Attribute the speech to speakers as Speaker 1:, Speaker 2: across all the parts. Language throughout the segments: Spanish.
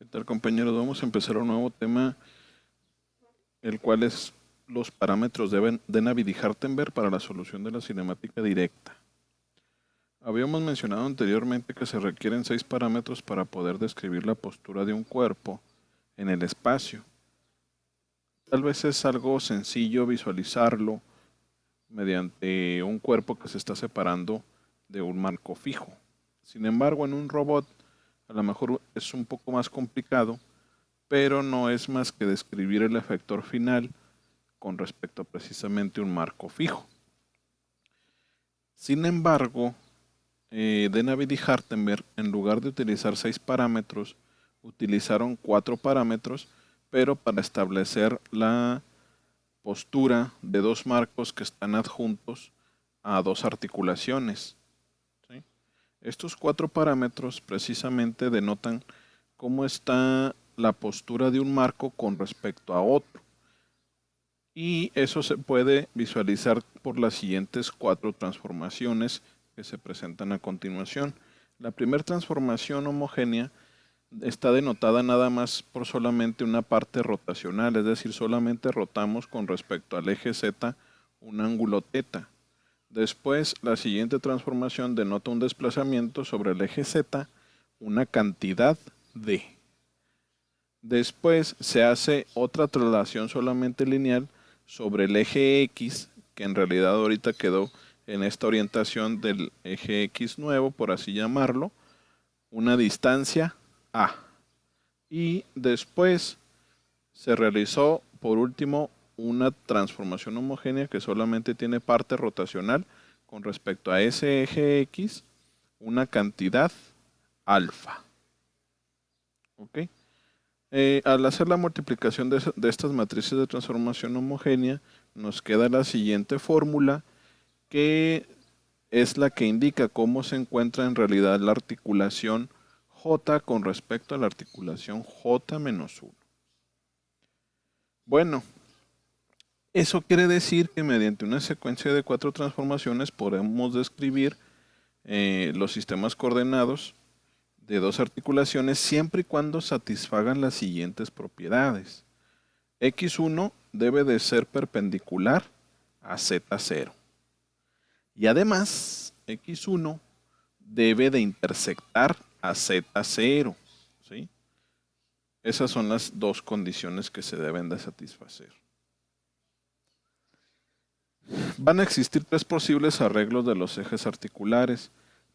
Speaker 1: ¿Qué tal, compañeros? Vamos a empezar un nuevo tema, el cual es los parámetros de Navier-Hartenberg para la solución de la cinemática directa. Habíamos mencionado anteriormente que se requieren 6 parámetros para poder describir la postura de un cuerpo en el espacio. Tal vez es algo sencillo visualizarlo mediante un cuerpo que se está separando de un marco fijo. Sin embargo, en un robot a lo mejor es un poco más complicado, pero no es más que describir el efector final con respecto a precisamente un marco fijo. Sin embargo, Denavid y Hartenberg, en lugar de utilizar 6 parámetros, utilizaron 4 parámetros, pero para establecer la postura de dos marcos que están adjuntos a dos articulaciones. ¿Sí? Estos 4 parámetros precisamente denotan cómo está la postura de un marco con respecto a otro. Y eso se puede visualizar por las siguientes 4 transformaciones que se presentan a continuación. La primera transformación homogénea está denotada nada más por solamente una parte rotacional, es decir, solamente rotamos con respecto al eje Z un ángulo θ. Después, la siguiente transformación denota un desplazamiento sobre el eje Z, una cantidad d. Después se hace otra traslación solamente lineal sobre el eje X, que en realidad ahorita quedó en esta orientación del eje X nuevo, por así llamarlo, una distancia A. Y después se realizó, por último, una transformación homogénea que solamente tiene parte rotacional con respecto a ese eje X, una cantidad alfa. ¿Ok? Al hacer la multiplicación de estas matrices de transformación homogénea, nos queda la siguiente fórmula, que es la que indica cómo se encuentra en realidad la articulación J con respecto a la articulación J-1. Bueno, eso quiere decir que mediante una secuencia de 4 transformaciones podemos describir los sistemas coordenados de dos articulaciones siempre y cuando satisfagan las siguientes propiedades. X1 debe de ser perpendicular a Z0. Y además, X1 debe de intersectar a Z0. ¿Sí? Esas son las dos condiciones que se deben de satisfacer. Van a existir 3 posibles arreglos de los ejes articulares,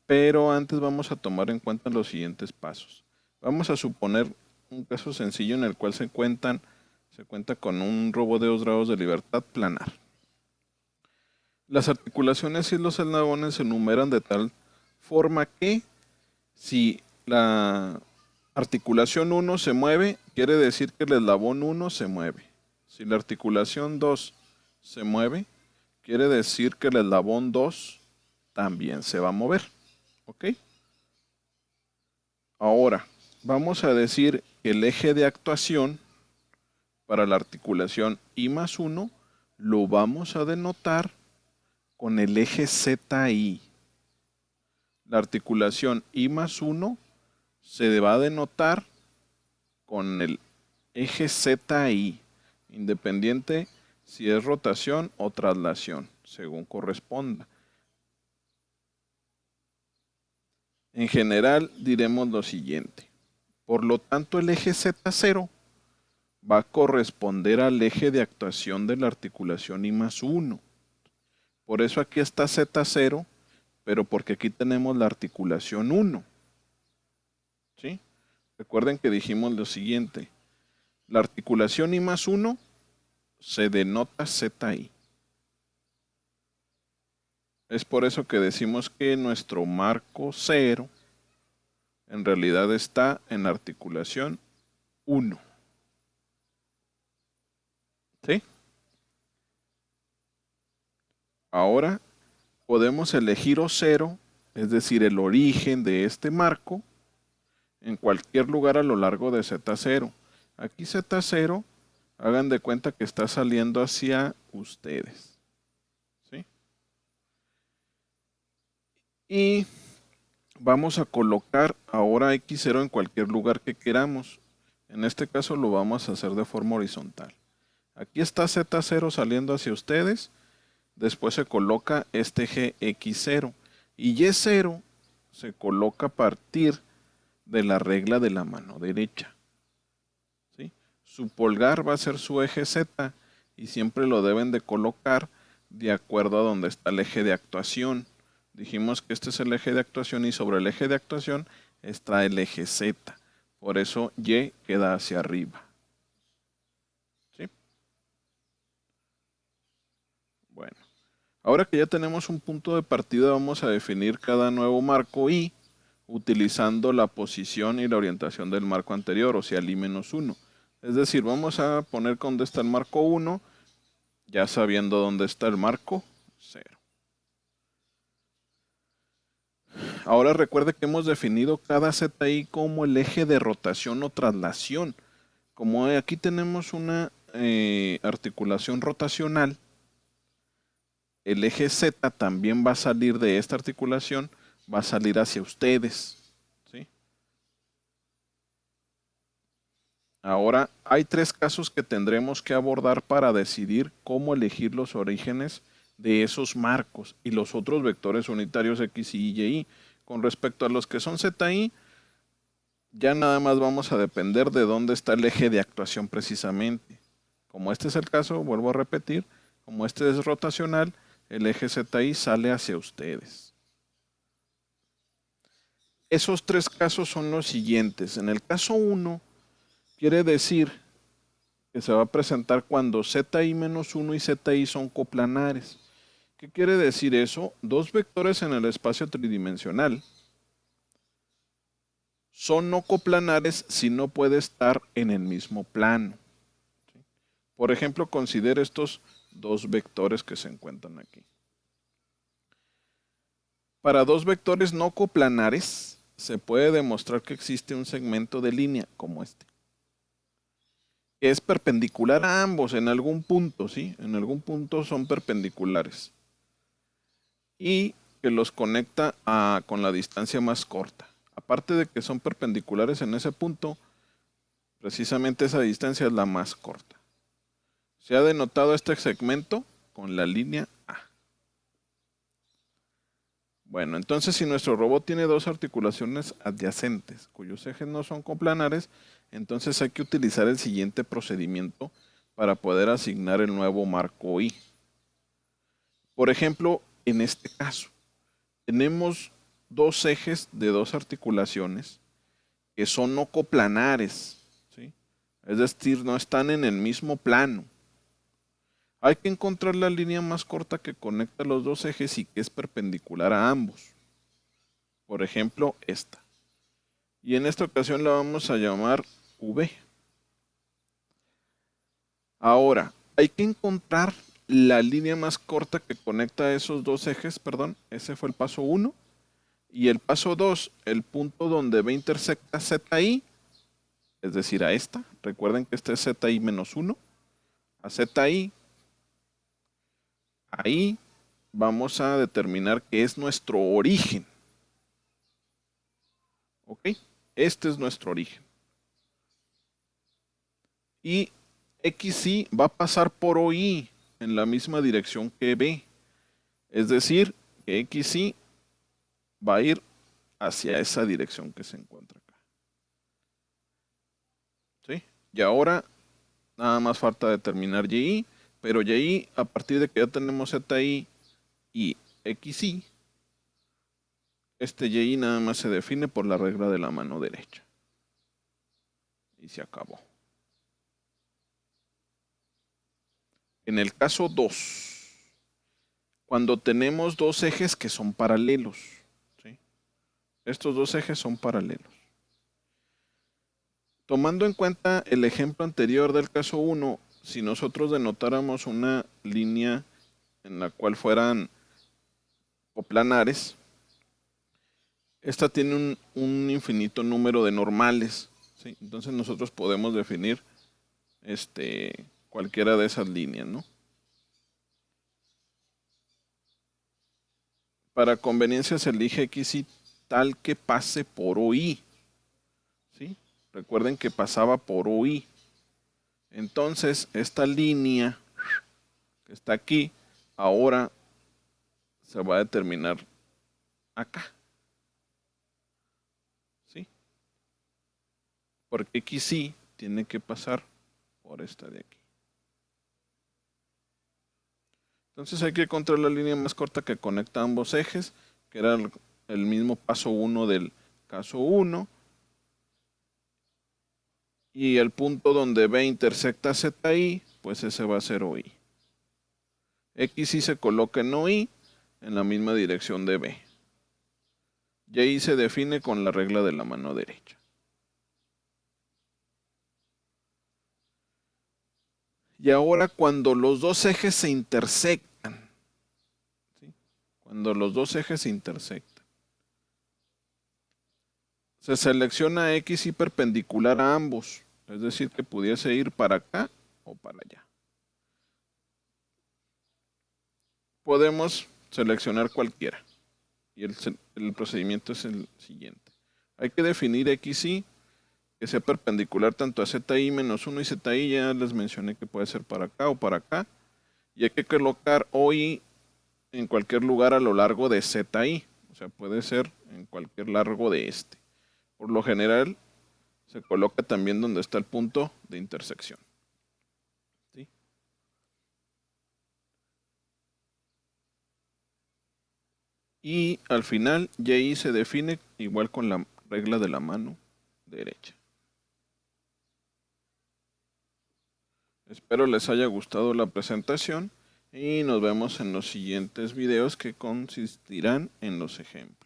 Speaker 1: pero antes vamos a tomar en cuenta los siguientes pasos. Vamos a suponer un caso sencillo en el cual se cuenta con un robot de 2 grados de libertad planar. Las articulaciones y los eslabones se enumeran de tal forma que si la articulación 1 se mueve, quiere decir que el eslabón 1 se mueve. Si la articulación 2 se mueve, quiere decir que el eslabón 2 también se va a mover. ¿Ok? Ahora, vamos a decir que el eje de actuación para la articulación I+1 lo vamos a denotar con el eje ZI. La articulación I+1 se va a denotar con el eje ZI, independiente si es rotación o traslación, según corresponda. En general diremos lo siguiente. Por lo tanto, el eje Z0 va a corresponder al eje de actuación de la articulación I+1. Por eso aquí está Z0, pero porque aquí tenemos la articulación 1. ¿Sí? Recuerden que dijimos lo siguiente. La articulación I+1 se denota ZI. Es por eso que decimos que nuestro marco 0 en realidad está en la articulación 1. ¿Sí? Ahora podemos elegir O0, es decir, el origen de este marco, en cualquier lugar a lo largo de Z0. Aquí Z0, hagan de cuenta que está saliendo hacia ustedes. ¿Sí? Y vamos a colocar ahora X0 en cualquier lugar que queramos. En este caso lo vamos a hacer de forma horizontal. Aquí está Z0 saliendo hacia ustedes. Después se coloca este eje X0. Y Y0 se coloca a partir de la regla de la mano derecha. ¿Sí? Su pulgar va a ser su eje Z y siempre lo deben de colocar de acuerdo a donde está el eje de actuación. Dijimos que este es el eje de actuación y sobre el eje de actuación está el eje Z. Por eso Y queda hacia arriba. ¿Sí? Bueno, ahora que ya tenemos un punto de partida, vamos a definir cada nuevo marco I utilizando la posición y la orientación del marco anterior, o sea, el I-1. Es decir, vamos a poner dónde está el marco 1, ya sabiendo dónde está el marco 0. Ahora recuerde que hemos definido cada ZI como el eje de rotación o traslación. Como aquí tenemos una articulación rotacional, el eje Z también va a salir de esta articulación, va a salir hacia ustedes. ¿Sí? Ahora, hay tres casos que tendremos que abordar para decidir cómo elegir los orígenes de esos marcos y los otros vectores unitarios X, Y y Y. Con respecto a los que son ZI, ya nada más vamos a depender de dónde está el eje de actuación precisamente. Como este es el caso, vuelvo a repetir, como este es rotacional, el eje ZI sale hacia ustedes. Esos tres casos son los siguientes. En el caso 1, quiere decir que se va a presentar cuando ZI-1 y ZI son coplanares. ¿Qué quiere decir eso? Dos vectores en el espacio tridimensional son no coplanares si no puede estar en el mismo plano. Por ejemplo, considere estos dos vectores que se encuentran aquí. Para dos vectores no coplanares se puede demostrar que existe un segmento de línea como este. Es perpendicular a ambos en algún punto, ¿sí? En algún punto son perpendiculares. Y que los conecta con la distancia más corta. Aparte de que son perpendiculares en ese punto, precisamente esa distancia es la más corta. Se ha denotado este segmento con la línea A. Bueno, entonces si nuestro robot tiene dos articulaciones adyacentes cuyos ejes no son coplanares, entonces hay que utilizar el siguiente procedimiento para poder asignar el nuevo marco I. Por ejemplo, en este caso, tenemos dos ejes de dos articulaciones que son no coplanares, ¿sí? Es decir, no están en el mismo plano. Hay que encontrar la línea más corta que conecta los dos ejes y que es perpendicular a ambos. Por ejemplo, esta. Y en esta ocasión la vamos a llamar V. Ahora, hay que encontrar la línea más corta que conecta esos dos ejes, perdón, ese fue el paso 1. Y el paso 2, el punto donde va intersecta ZI, es decir, a esta. Recuerden que este es ZI-1. A ZI, ahí vamos a determinar que es nuestro origen. ¿Ok? Este es nuestro origen. Y XY va a pasar por OI en la misma dirección que B. Es decir, que XY va a ir hacia esa dirección que se encuentra acá. ¿Sí? Y ahora nada más falta determinar YI, pero YI, a partir de que ya tenemos ZI y XY, este YI nada más se define por la regla de la mano derecha. Y se acabó. En el caso 2, cuando tenemos dos ejes que son paralelos, ¿sí? Estos dos ejes son paralelos. Tomando en cuenta el ejemplo anterior del caso 1, si nosotros denotáramos una línea en la cual fueran coplanares, esta tiene un infinito número de normales, ¿sí? Entonces nosotros podemos definir cualquiera de esas líneas, ¿no? Para conveniencia se elige XY tal que pase por OI, ¿sí? Recuerden que pasaba por UI. Entonces, esta línea que está aquí, ahora se va a determinar acá. ¿Sí? Porque XY tiene que pasar por esta de aquí. Entonces hay que encontrar la línea más corta que conecta ambos ejes, que era el mismo paso 1 del caso 1. Y el punto donde B intersecta ZI, pues ese va a ser OI. XY se coloca en OI, en la misma dirección de B. Y se define con la regla de la mano derecha. Y ahora cuando los dos ejes se intersectan, ¿sí? Cuando los dos ejes se intersectan, se selecciona XY perpendicular a ambos, es decir, que pudiese ir para acá o para allá. Podemos seleccionar cualquiera. Y el procedimiento es el siguiente. Hay que definir XY que sea perpendicular tanto a ZI-1 y ZI, ya les mencioné que puede ser para acá o para acá. Y hay que colocar OI en cualquier lugar a lo largo de ZI. O sea, puede ser en cualquier largo de este. Por lo general, se coloca también donde está el punto de intersección. ¿Sí? Y al final, YI se define igual con la regla de la mano derecha. Espero les haya gustado la presentación y nos vemos en los siguientes videos que consistirán en los ejemplos.